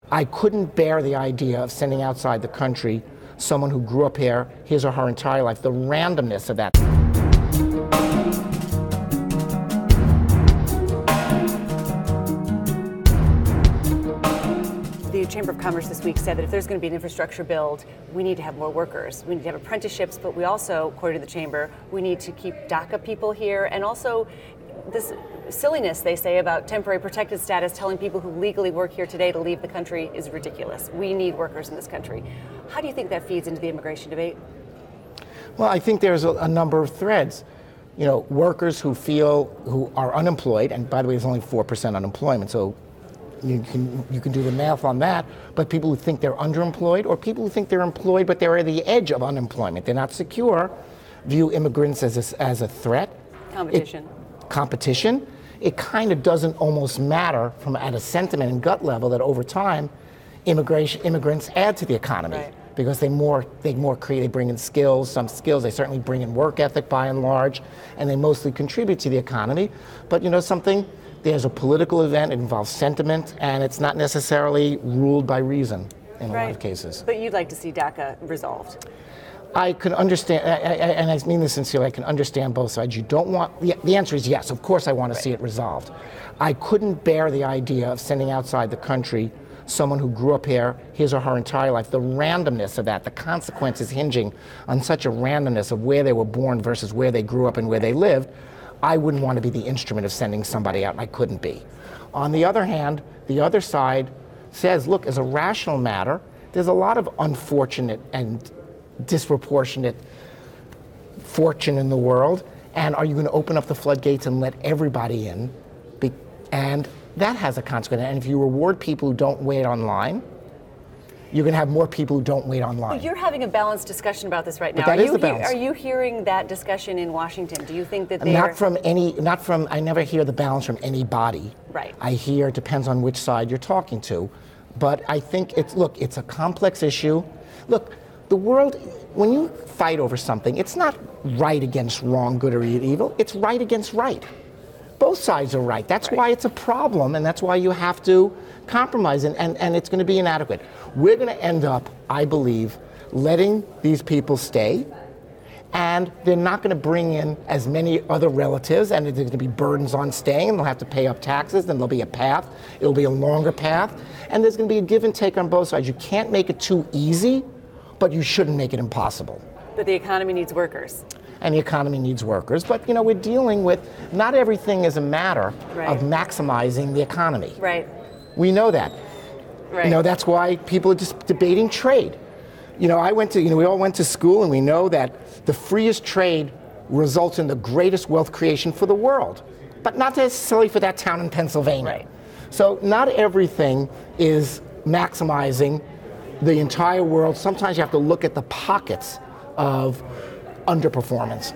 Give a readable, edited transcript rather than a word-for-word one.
I couldn't bear the idea of sending outside the country someone who grew up here, his or her entire life, the randomness of that. The Chamber of Commerce this week said that if there's going to be an infrastructure build, we need to have more workers. We need to have apprenticeships, but we also, according to the Chamber, we need to keep DACA people here. And also this silliness, they say, about temporary protected status, telling people who legally work here today to leave the country is ridiculous. We need workers in this country. How do you think that feeds into the immigration debate? Well, I think there's a number of threads. You know, workers who are unemployed, and by the way, there's only 4% unemployment, so you can do the math on that, but people who think they're underemployed or people who think they're employed but they're at the edge of unemployment, they're not secure, view immigrants as a threat. Competition. It kind of doesn't almost matter from at a sentiment and gut level that over time, immigrants add to the economy. Right. Because they bring in skills, some skills, they certainly bring in work ethic by and large, and they mostly contribute to the economy. But you know something? There's a political event, it involves sentiment, and it's not necessarily ruled by reason in a lot of cases. But you'd like to see DACA resolved? I can understand, and I mean this sincerely, I can understand both sides. You don't want, the answer is yes, of course I want to see it resolved. I couldn't bear the idea of sending outside the country someone who grew up here, his or her entire life, the randomness of that, the consequences hinging on such a randomness of where they were born versus where they grew up and where they lived. I wouldn't want to be the instrument of sending somebody out, and I couldn't be. On the other hand, the other side says, look, as a rational matter, there's a lot of unfortunate and disproportionate fortune in the world, and are you going to open up the floodgates and let everybody in? And that has a consequence. And if you reward people who don't wait online, you're going to have more people who don't wait online. Well, you're having a balanced discussion about this right now. But that is the balance. Are you hearing that discussion in Washington? Do you think that they I never hear the balance from anybody. Right. I hear it depends on which side you're talking to. But I think it's a complex issue. Look, the world, when you fight over something, it's not right against wrong, good or evil. It's right against right. Both sides are right. That's why it's a problem, and that's why you have to compromise, and it's going to be inadequate. We're going to end up, I believe, letting these people stay, and they're not going to bring in as many other relatives, and there's going to be burdens on staying, and they'll have to pay up taxes, then there'll be a path. It'll be a longer path, and there's going to be a give and take on both sides. You can't make it too easy, but you shouldn't make it impossible. But the economy needs workers. And the economy needs workers. But, you know, we're dealing with, not everything is a matter of maximizing the economy. Right. We know that. Right. You know, that's why people are just debating trade. You know, we all went to school, and we know that the freest trade results in the greatest wealth creation for the world, but not necessarily for that town in Pennsylvania. Right. So not everything is maximizing the entire world. Sometimes you have to look at the pockets of underperformance.